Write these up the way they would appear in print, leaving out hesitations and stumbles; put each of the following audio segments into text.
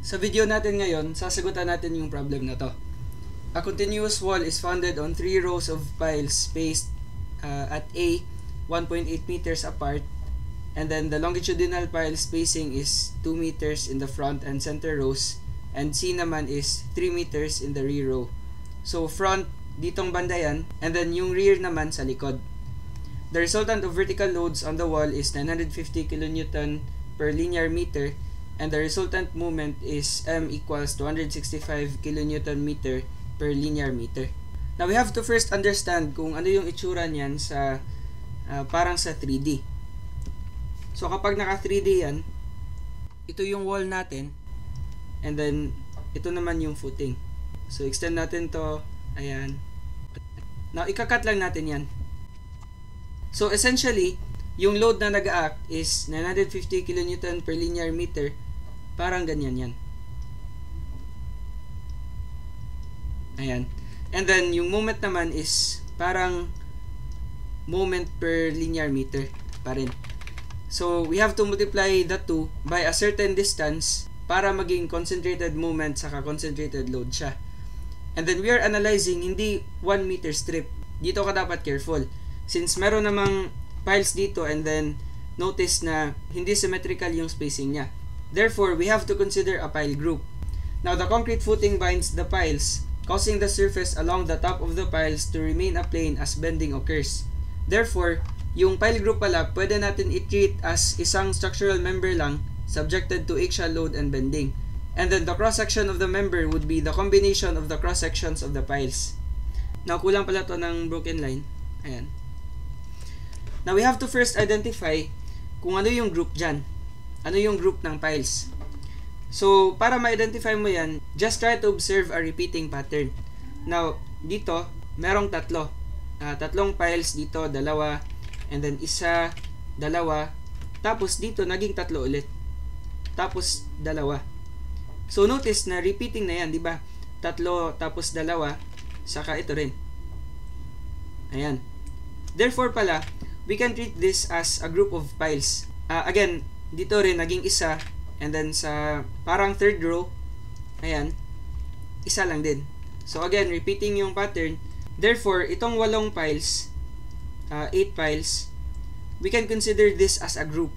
Sa video natin ngayon, sasagutan natin yung problem na to. A continuous wall is founded on 3 rows of piles spaced at A 1.8 meters apart, and then the longitudinal pile spacing is 2 meters in the front and center rows, and C naman is 3 meters in the rear row. So front, ditong banda yan, and then yung rear naman sa likod. The resultant of vertical loads on the wall is 950 kN per linear meter, and the resultant moment is M equals 265 kN meter per linear meter. Now, we have to first understand kung ano yung itsura niyan sa parang sa 3D. So, kapag naka 3D yan, ito yung wall natin, and then, ito naman yung footing. So, extend natin to, ayan. Now, ikakat lang natin yan. So, essentially, yung load na nag-act is 950 kN per linear meter. Parang ganyan yan. Ayan. And then, yung moment naman is parang moment per linear meter pa rin. So, we have to multiply the two by a certain distance para maging concentrated moment saka concentrated load siya. And then, we are analyzing hindi 1 meter strip. Dito ka dapat careful. Since meron namang piles dito and then notice na hindi symmetrical yung spacing niya. Therefore, we have to consider a pile group. Now, the concrete footing binds the piles, causing the surface along the top of the piles to remain a plane as bending occurs. Therefore, yung pile group pala, pwede natin i-treat as isang structural member lang subjected to axial load and bending. And then, the cross-section of the member would be the combination of the cross-sections of the piles. Now, kulang pala to ng broken line. Ayan. Now, we have to first identify kung ano yung group dyan. Ano yung group ng piles. So, para ma-identify mo yan, just try to observe a repeating pattern. Now, dito, merong tatlo. Tatlong piles dito, dalawa, and then isa, dalawa, tapos dito, naging tatlo ulit. Tapos, dalawa. So, notice na repeating na yan, di ba? Tatlo, tapos dalawa, saka ito rin. Ayan. Therefore pala, we can treat this as a group of piles. Again, dito rin naging isa, and then sa parang third row, ayan, isa lang din. So again, repeating yung pattern. Therefore, itong 8 piles, 8 piles, we can consider this as a group.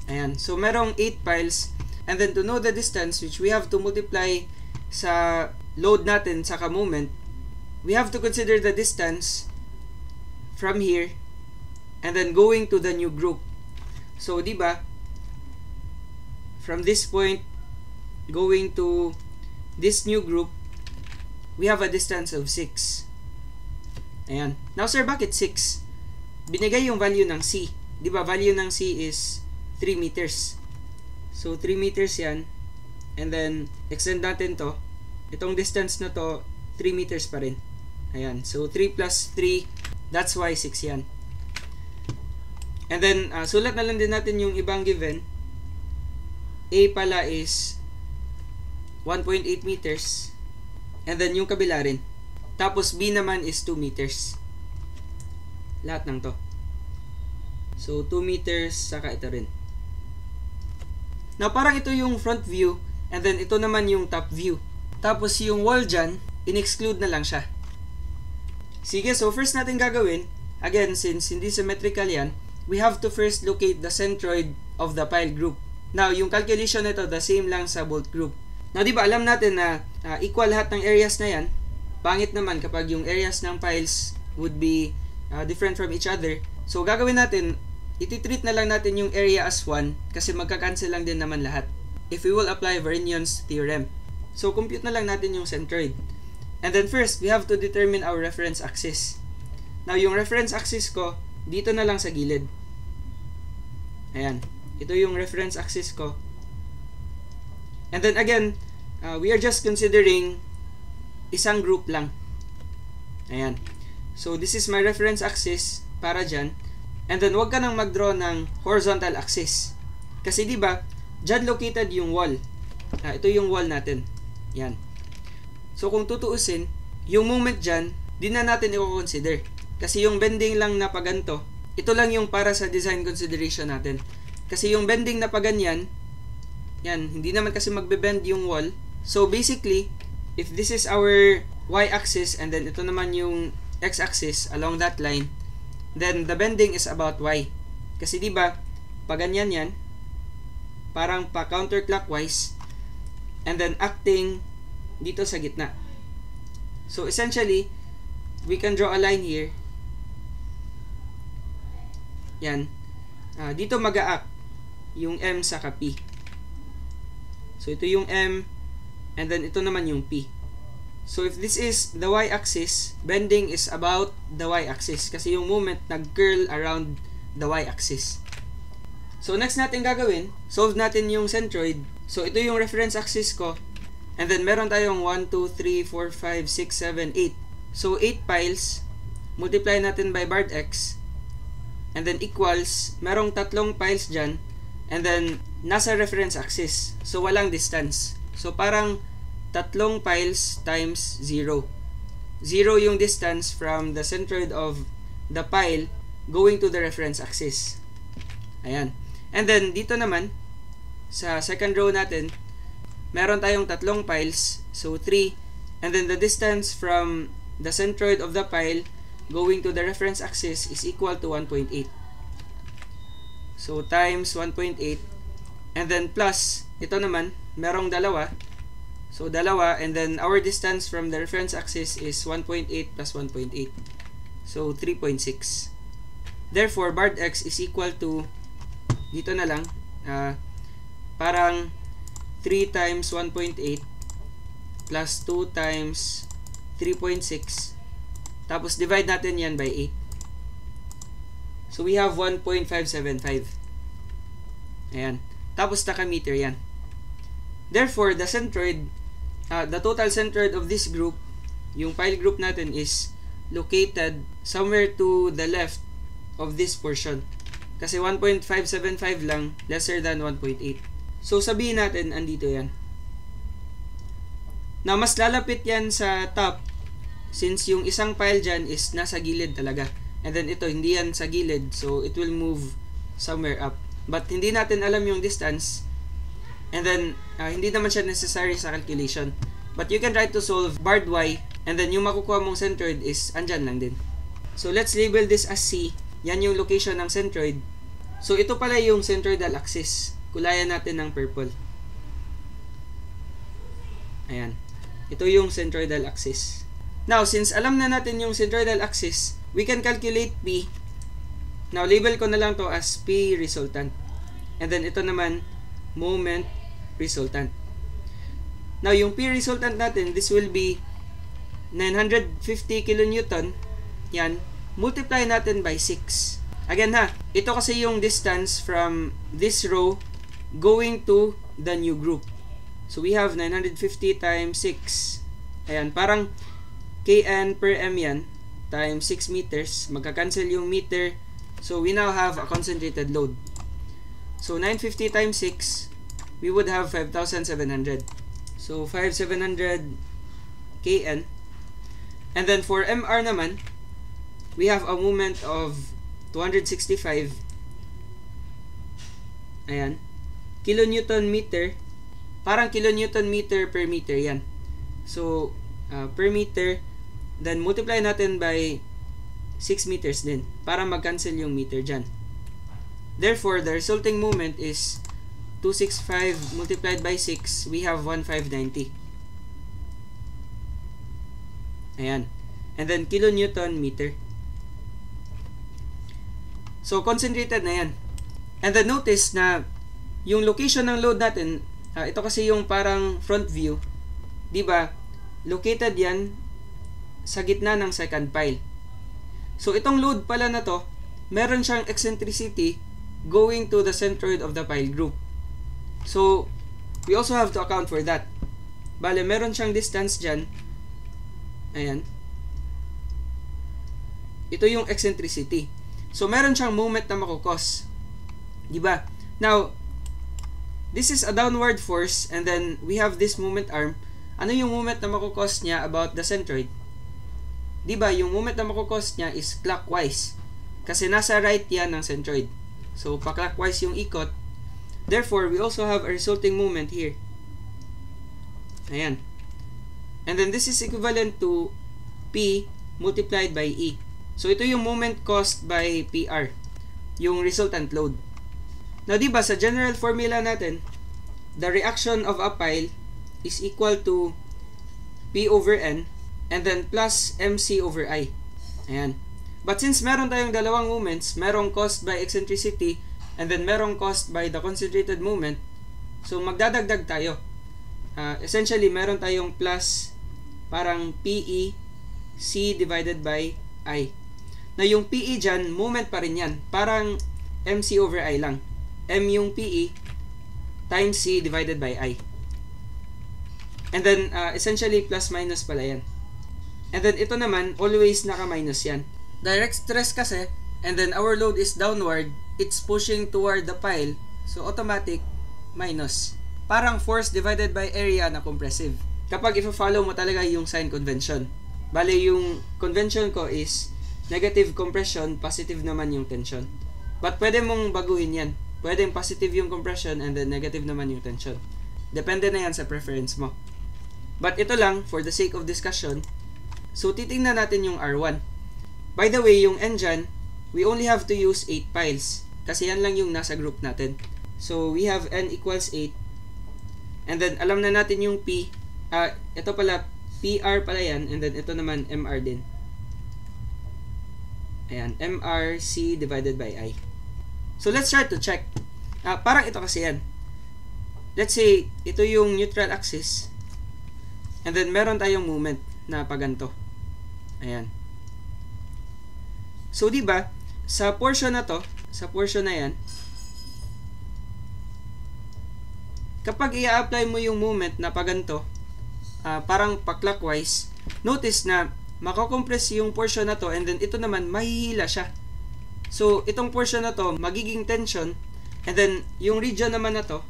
Ayan, so merong 8 piles, and then to know the distance which we have to multiply sa load natin sa moment, we have to consider the distance from here and then going to the new group. So, di ba? From this point going to this new group, we have a distance of 6. Ayan. Now, sir, bakit 6? Binigay yung value ng C. Di ba? Value ng C is 3 meters. So, 3 meters yan. And then, extend natin to. Itong distance na to, 3 meters pa rin. Ayan. So, 3 plus 3, that's why 6 yan. And then, sulat na lang din natin yung ibang given. A pala is 1.8 meters. And then, yung kabila rin. Tapos, B naman is 2 meters. Lahat ng to. So, 2 meters, saka ito rin. Now, parang ito yung front view. And then, ito naman yung top view. Tapos, yung wall dyan, in-exclude na lang siya. Sige, so first natin gagawin, again, since hindi symmetrical yan, we have to first locate the centroid of the pile group. Now, yung calculation nito, the same lang sa bolt group. Now, di ba alam natin na equal lahat ng areas na yan? Pangit naman kapag yung areas ng piles would be different from each other. So, gagawin natin, iti-treat na lang natin yung area as 1 kasi magka-cancel lang din naman lahat if we will apply Varignone's theorem. So, compute na lang natin yung centroid. And then first, we have to determine our reference axis. Now, yung reference axis ko, dito na lang sa gilid. Ayan. Ito yung reference axis ko. And then again, we are just considering isang group lang. Ayan. So, this is my reference axis para dyan. And then, wag ka nang mag-draw ng horizontal axis. Kasi diba, dyan located yung wall. Ito yung wall natin. Yan. So, kung tutuusin, yung moment dyan, di na natin i-consider. Kasi yung bending lang na paganto, ito lang yung para sa design consideration natin. Kasi yung bending na paganyan, Yan, hindi naman kasi magbe-bend yung wall. So basically, if this is our y-axis and then ito naman yung x-axis along that line, then the bending is about y. Kasi di ba, pag ganyan yan, parang pa counterclockwise and then acting dito sa gitna. So essentially, we can draw a line here. Yan. Dito mag-a-act yung M sa P. So ito yung M and then ito naman yung P. So if this is the y-axis, bending is about the y-axis kasi yung moment nag-curl around the y-axis. So next natin gagawin, solve natin yung centroid. So ito yung reference axis ko. And then meron tayong 1, 2, 3, 4, 5, 6, 7, 8. So 8 piles, multiply natin by bard x. And then equals, merong tatlong piles dyan. And then nasa reference axis. So walang distance. So parang tatlong piles times 0. 0 yung distance from the centroid of the pile going to the reference axis. Ayan. And then dito naman sa second row natin, meron tayong tatlong piles. So 3. And then the distance from the centroid of the pile going to the reference axis is equal to 1.8. So times 1.8. And then plus, ito naman, merong dalawa. So dalawa, and then our distance from the reference axis is 1.8 plus 1.8. So 3.6. Therefore, bard x is equal to, dito na lang, parang 3 times 1.8 plus 2 times 3.6. Tapos divide natin yan by 8. So we have 1.575. Ayan. Tapos naka-meter yan. Therefore, the centroid, the total centroid of this group, yung pile group natin is located somewhere to the left of this portion. Kasi 1.575 lang, lesser than 1.8. So sabihin natin, andito yan. Now, mas lalapit yan sa top since yung isang pile dyan is nasa gilid talaga. And then ito, hindi yan sa gilid. So, it will move somewhere up. But, hindi natin alam yung distance. And then, hindi naman siya necessary sa calculation. But, you can try to solve bard y. And then, yung makukuha mong centroid is andyan lang din. So, let's label this as C. Yan yung location ng centroid. So, ito pala yung centroidal axis. Kulayan natin ng purple. Ayan. Ito yung centroidal axis. Now, since alam na natin yung centroidal axis, we can calculate P. Now, label ko na lang to as P resultant. And then, ito naman, moment resultant. Now, yung P resultant natin, this will be 950 kilonewton. Yan. Multiply natin by 6. Again ha, ito kasi yung distance from this row going to the new group. So, we have 950 times 6. Ayan, parang kn per m yan times 6 meters. Magka-cancel yung meter. So, we now have a concentrated load. So, 950 times 6, we would have 5,700. So, 5,700 kn. And then, for MR naman, we have a moment of 265. Ayan. Kilonewton meter. Parang kilonewton meter per meter yan. So, per meter, then multiply natin by 6 meters din para mag-cancel yung meter dyan. Therefore, the resulting moment is 265 multiplied by 6, we have 1,590. Ayan. And then, kilonewton meter. So, concentrated na yan. And then, notice na yung location ng load natin, ito kasi yung parang front view. Diba? Located yan sa gitna ng second pile. So, itong load pala na to, meron siyang eccentricity going to the centroid of the pile group. So, we also have to account for that. Bale, meron siyang distance dyan. Ayan. Ito yung eccentricity. So, meron siyang moment na makukos. Diba? Now, this is a downward force and then we have this moment arm. Ano yung moment na makukos niya about the centroid? Diba? Yung moment na makukos niya is clockwise. Kasi nasa right yan ng centroid. So, pa-clockwise yung ikot. Therefore, we also have a resulting moment here. Ayan. And then this is equivalent to P multiplied by E. So ito yung moment caused by PR, yung resultant load. Now, diba sa general formula natin, the reaction of a pile is equal to P over N and then plus MC over I. Ayan. But since meron tayong dalawang moments, merong caused by eccentricity and then merong caused by the concentrated moment, so magdadagdag tayo. Essentially, meron tayong plus parang PE C divided by I. Na yung PE dyan, moment pa rin yan. Parang MC over I lang. M yung PE times C divided by I. And then, essentially, plus minus pala yan. And then, ito naman, always naka-minus yan. Direct stress kasi, and then our load is downward, it's pushing toward the pile, so automatic, minus. Parang force divided by area na compressive. Kapag i-follow mo talaga yung sign convention. Bale, yung convention ko is negative compression, positive naman yung tension. But pwede mong baguhin yan. Pwedeng positive yung compression and then negative naman yung tension. Depende na yan sa preference mo. But ito lang, for the sake of discussion, so titingnan natin yung R1. By the way, yung N dyan, we only have to use 8 piles. Kasi yan lang yung nasa group natin. So we have N equals 8. And then alam na natin yung P. Ito pala, PR pala yan. And then ito naman, MR din. Ayan, MR C divided by I. So let's try to check. Parang ito kasi yan. Let's say, ito yung neutral axis. And then meron tayong moment na paganto. Ayan. So diba, sa portion na to, sa portion na yan, kapag i-apply mo yung moment na paganto, parang pa-clockwise, notice na makakompress yung portion na to and then ito naman mahihila siya. So itong portion na to magiging tension and then yung region naman na to,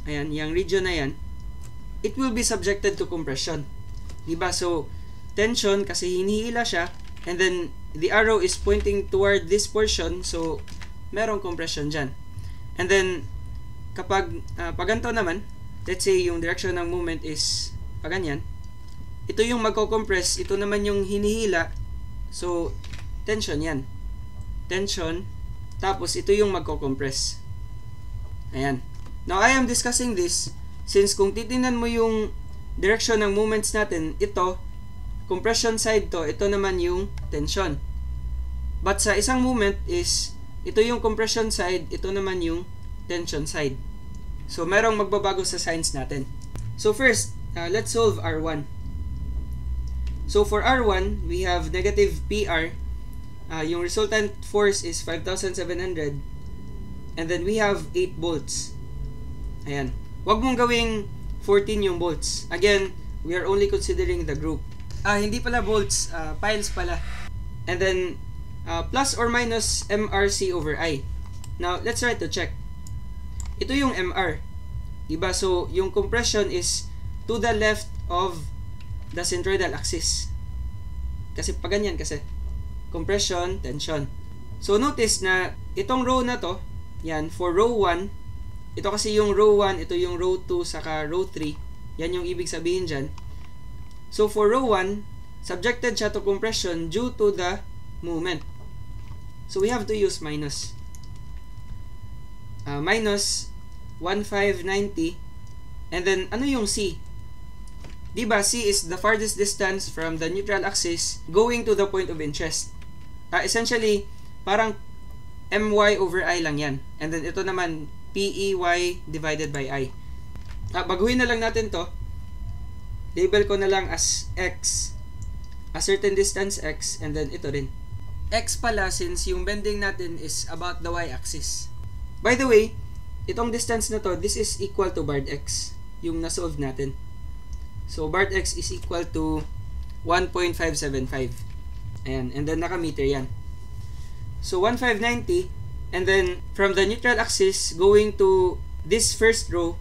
ayan, yung region na yan, it will be subjected to compression. Diba? So tension kasi hinihila siya and then the arrow is pointing toward this portion, so merong compression dyan. And then kapag paganto naman, let's say yung direction ng movement is paganyan, ito yung magko-compress, ito naman yung hinihila, so tension yan. Tension, tapos ito yung magko-compress. Ayan. Now, I am discussing this since kung titingnan mo yung direction ng movements natin, ito, compression side to, ito naman yung tension. But sa isang movement is, ito yung compression side, ito naman yung tension side. So, merong magbabago sa signs natin. So, first, let's solve R1. So, for R1, we have negative PR. Yung resultant force is 5,700. And then, we have 8 volts. Ayan. Huwag mong gawing 14 yung volts. Again, we are only considering the group. Hindi pala volts, piles pala. And then, plus or minus MRC over I. Now, let's try to check. Ito yung MR. Diba? So, yung compression is to the left of the centroidal axis. Kasi paganyan kasi. Compression, tension. So, notice na itong row na to, yan, for row 1, ito kasi yung row 1, ito yung row 2, saka row 3. Yan yung ibig sabihin dyan. So, for row 1, subjected siya to compression due to the movement. So, we have to use minus. Minus 1590. And then, ano yung C? Diba, C is the farthest distance from the neutral axis going to the point of interest. Essentially, parang MY over I lang yan. And then, ito naman, PEY divided by I. Baguhin na lang natin to. Label ko na lang as X. A certain distance X. And then, ito rin. X pala since yung bending natin is about the Y-axis. By the way, itong distance na to, this is equal to Bard X. Yung nasolve natin. So, Bard X is equal to 1.575. Ayan. And then, naka-meter yan. So, 1590. And then, from the neutral axis going to this first row,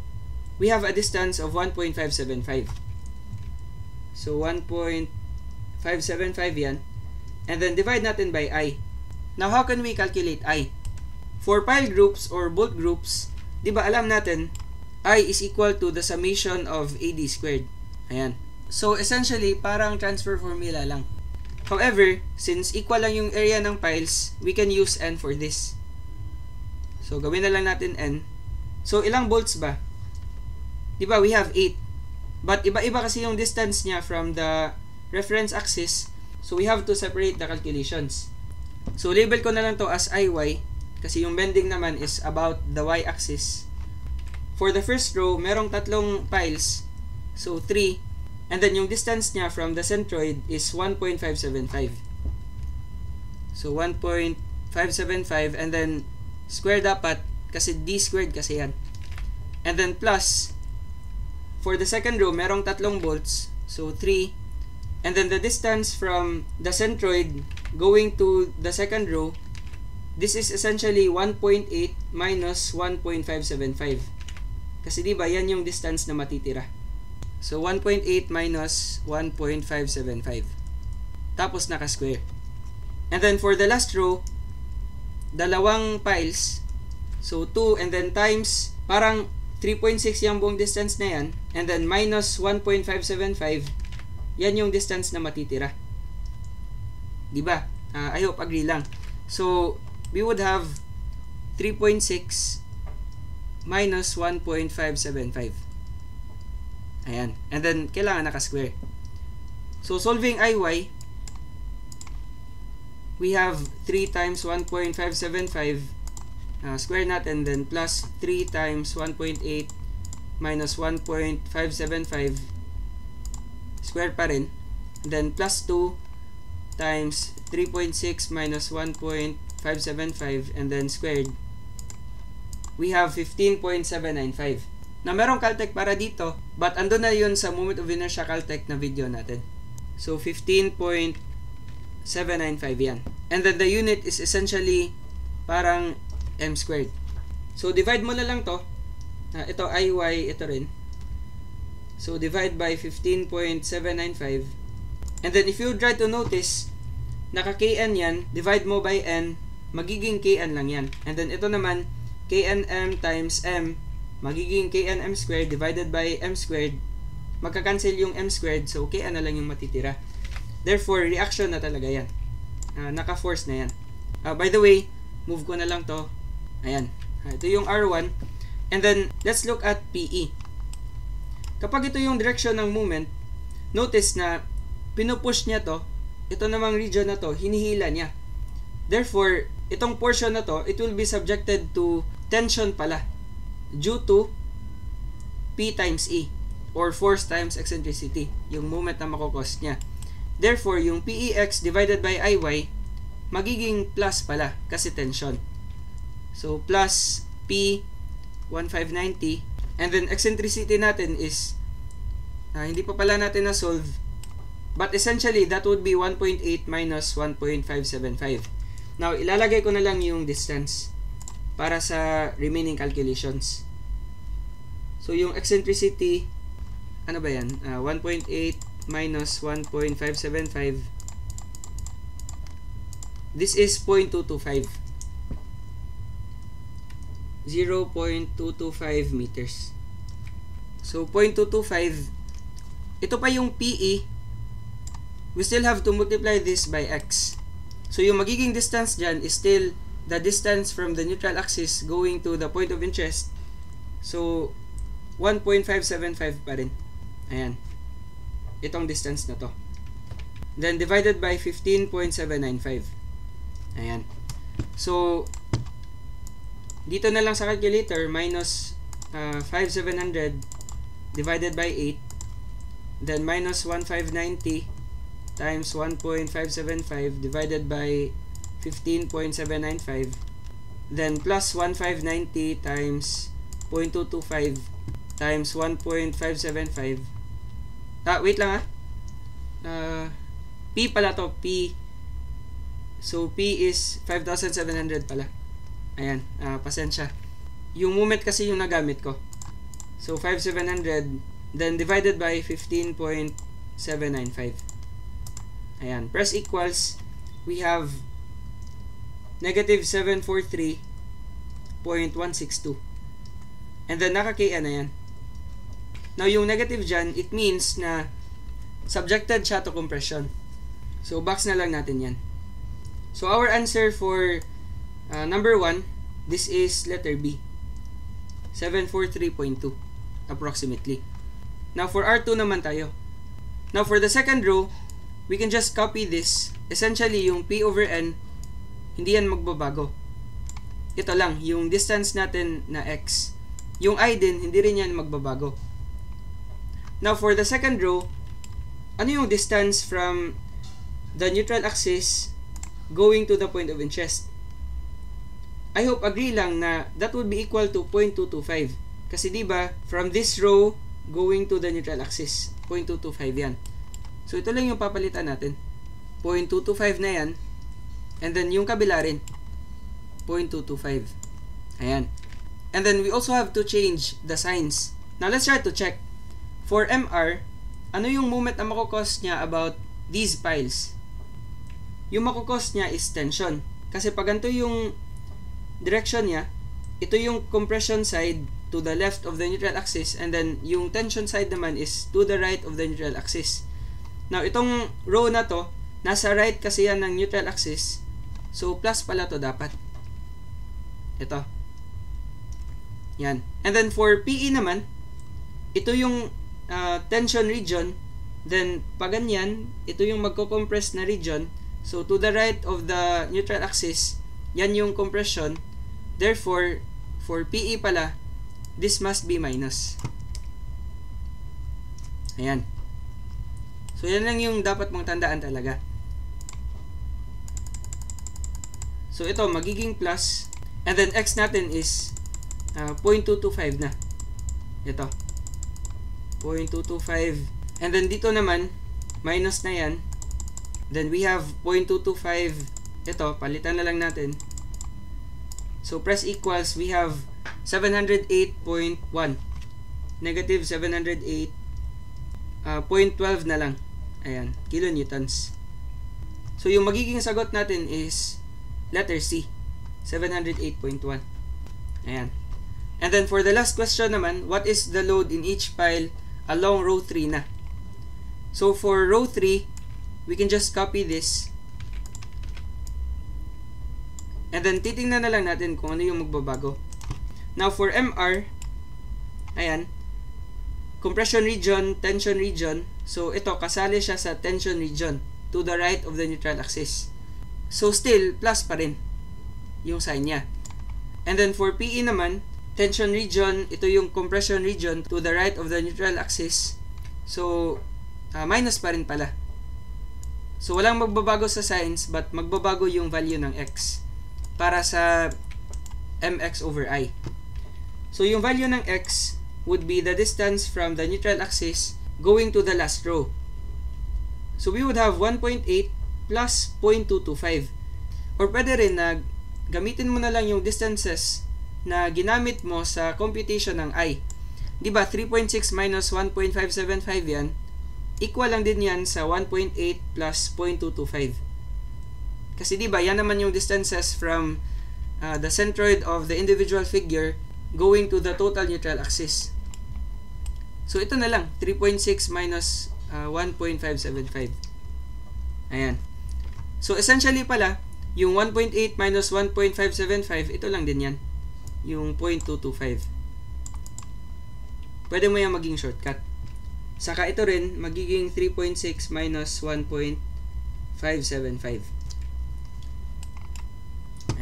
we have a distance of 1.575. So, 1.575 yan. And then, divide natin by I. Now, how can we calculate I? For pile groups or bolt groups, di ba alam natin, I is equal to the summation of AD squared. Ayan. So, essentially, parang transfer formula lang. However, since equal lang yung area ng piles, we can use N for this. So, gawin na lang natin N. So, ilang bolts ba? Diba, we have 8. But, iba-iba kasi yung distance niya from the reference axis. So, we have to separate the calculations. So, label ko na lang to as IY. Kasi yung bending naman is about the y-axis. For the first row, merong 3 piles. So, 3. And then, yung distance niya from the centroid is 1.575. So, 1.575. And then, square dapat. Kasi d squared kasi yan. And then, plus, for the second row, merong 3 bolts. So, 3. And then, the distance from the centroid going to the second row, this is essentially 1.8 minus 1.575. Kasi diba, yan yung distance na matitira. So, 1.8 minus 1.575. Tapos, naka-square. And then, for the last row, 2 piles. So, 2 and then times, parang 3.6 yung buong distance na yan. And then, minus 1.575. Yan yung distance na matitira. Diba? I hope agree lang. So, we would have 3.6 minus 1.575. Ayan. And then, kailangan naka-square. So, solving IY, we have 3 times 1.575 square natin, then plus 3 times 1.8 minus 1.575 square pa rin. Then, plus 2 times 3.6 minus 1.575 and then squared. We have 15.795. Na merong Caltech para dito, but ando na yun sa moment of inertia Caltech na video natin. So, 15.795 yan. And then, the unit is essentially parang m squared. So, divide mo na lang to. Ito, IY, ito rin. So, divide by 15.795. And then, if you try to notice, naka-kn yan, divide mo by n, magiging kn lang yan. And then, ito naman, knm times m, magiging knm squared divided by m squared. Magka-cancel yung m squared, so kn na lang yung matitira. Therefore, reaction na talaga yan. Naka-force na yan. By the way, move ko na lang to. Ayan. Ito yung R1. And then, let's look at PE. Kapag ito yung direction ng movement, notice na pinupush niya to, ito namang region na to, hinihila niya. Therefore, itong portion na to, it will be subjected to tension pala due to P times E or force times eccentricity, yung moment na makokos niya. Therefore, yung PEX divided by IY magiging plus pala kasi tension. So, plus P 1590 and then eccentricity natin is hindi pa pala natin na-solve, but essentially, that would be 1.8 minus 1.575. Now, ilalagay ko na lang yung distance para sa remaining calculations. So, yung eccentricity, ano ba yan? 1.8 minus 1.575. This is 0.225. 0.225 meters. So, 0.225. Ito pa yung PE. We still have to multiply this by x. So, yung magiging distance dyan is still the distance from the neutral axis going to the point of interest. So, 1.575 pa rin. Ayan. Itong distance na to. Then, divided by 15.795. Ayan. So, dito na lang sa calculator, minus 5,700 divided by 8. Then, minus 1,590 times 1.575 divided by 15.795. Then, plus 1,590 times 0.225 times 1.575. Wait lang P pala to, P. So, P is 5,700 pala. Ayan, pasensya. Yung moment kasi yung nagamit ko. So, 5,700, then divided by 15.795. Ayan, press equals, we have negative 743.162. And then naka-KN na yan. Now, yung negative dyan, it means na subjected siya to compression. So, box na lang natin yan. So, our answer for number 1, this is letter B. 743.2 approximately. Now, for R2 naman tayo. Now, for the second row, we can just copy this. Essentially, yung P over N, hindi yan magbabago. Ito lang, yung distance natin na X. Yung I din, hindi rin yan magbabago. Now, for the second row, ano yung distance from the neutral axis going to the point of interest? I hope agree lang na that would be equal to 0.225. Kasi diba, from this row going to the neutral axis, 0.225 yan. So, ito lang yung papalitan natin. 0.225 na yan. And then, yung kabila rin, 0.225. Ayan. And then, we also have to change the signs. Now, let's try to check. For MR, ano yung moment na makukos niya about these piles? Yung makukos niya is tension. Kasi pag ganito yung direction niya, ito yung compression side to the left of the neutral axis, and then yung tension side naman is to the right of the neutral axis. Now, itong row na to, nasa right kasi yan ng neutral axis, so plus pala to dapat. Ito. Yan. And then for PE naman, ito yung tension region, then pag ganyan, ito yung magko-compress na region, so to the right of the neutral axis, yan yung compression. Therefore, for PE pala, this must be minus. Ayan. So, yan lang yung dapat mong tandaan talaga. So, ito, magiging plus. And then, x natin is 0.225 na. Ito. 0.225. And then, dito naman, minus na yan. Then, we have 0.225. Ito, palitan na lang natin. So, press equals, we have 708.1. Negative 708. 0.12 na lang. Ayan, kilonewtons. So, yung magiging sagot natin is letter C, 708.1. Ayan. And then, for the last question naman, what is the load in each pile along row 3 na? So, for row 3, we can just copy this. And then, titingnan na lang natin kung ano yung magbabago. Now, for MR, ayan, compression region, tension region. So, ito, kasali siya sa tension region to the right of the neutral axis. So, still, plus pa rin yung sign niya. And then, for PE naman, tension region, ito yung compression region to the right of the neutral axis. So, minus pa rin pala. So, walang magbabago sa signs, but magbabago yung value ng X para sa mx over I. So, yung value ng X would be the distance from the neutral axis going to the last row. So, we would have 1.8 plus 0.225. Or pwede rin na gamitin mo na lang yung distances na ginamit mo sa computation ng I. Diba, 3.6 minus 1.575 yan, equal lang din yan sa 1.8 plus 0.225. Kasi diba, yan naman yung distances from the centroid of the individual figure going to the total neutral axis. So, ito na lang, 3.6 minus 1.575. Ayan. So, essentially pala, yung 1.8 minus 1.575, ito lang din yan. Yung 0.225. Pwede mo yung maging shortcut. Saka ito rin, magiging 3.6 minus 1.575.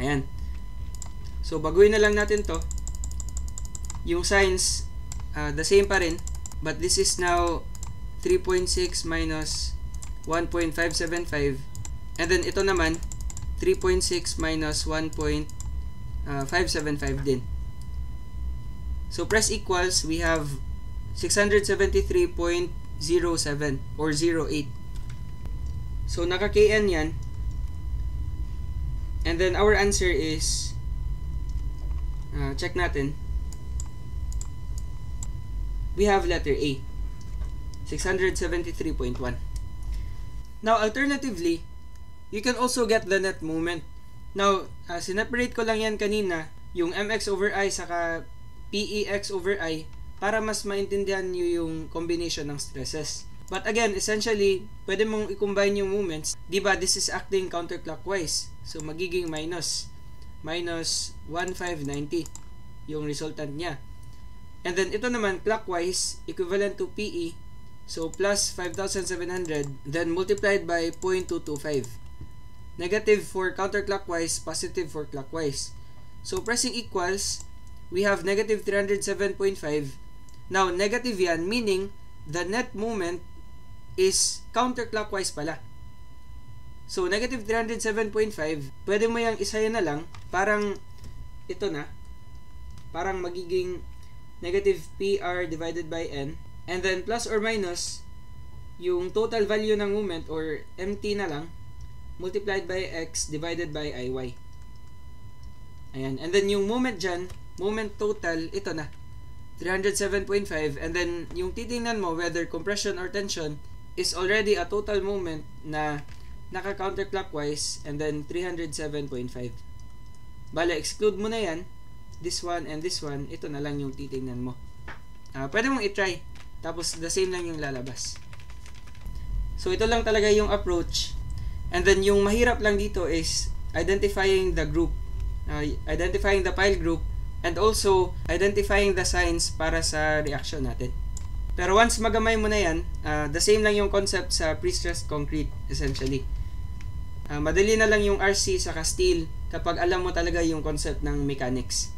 Ayan. So, baguhin na lang natin to. Yung signs, the same pa rin. But this is now 3.6 minus 1.575. And then, ito naman, 3.6 minus 1.575 din. So, press equals, we have 673.07 or 08. So, naka-KN yan. And then, our answer is, check natin. We have letter A, 673.1. Now, alternatively, you can also get the net moment. Now, sineparate ko lang yan kanina, yung mx over I saka PEX over I para mas maintindihan nyo yung combination ng stresses. But again, essentially, pwede mong i-combine yung moments. Diba, this is acting counterclockwise. So, magiging minus 1590 yung resultant niya. And then, ito naman, clockwise, equivalent to PE. So, plus 5,700, then multiplied by 0.225. Negative for counterclockwise, positive for clockwise. So, pressing equals, we have negative 307.5. Now, negative yan, meaning the net moment is counterclockwise pala. So, negative 307.5, pwede mo yung isahin na lang, parang ito na, parang magiging negative PR divided by N, and then plus or minus, yung total value ng moment, or MT na lang, multiplied by X divided by IY. Ayan, and then yung moment dyan, moment total, ito na, 307.5, and then yung titingnan mo whether compression or tension is already a total moment na naka-counterclockwise, and then 307.5. Bale, exclude mo na yan, this one and this one, ito na lang yung titingnan mo. Pwede mong i-try, tapos the same lang yung lalabas. So, ito lang talaga yung approach. And then, yung mahirap lang dito is identifying the group, identifying the pile group, and also identifying the signs para sa reaction natin. Pero once magamay mo na yan, the same lang yung concept sa pre-stressed concrete, essentially. Madali na lang yung RC saka steel kapag alam mo talaga yung concept ng mechanics.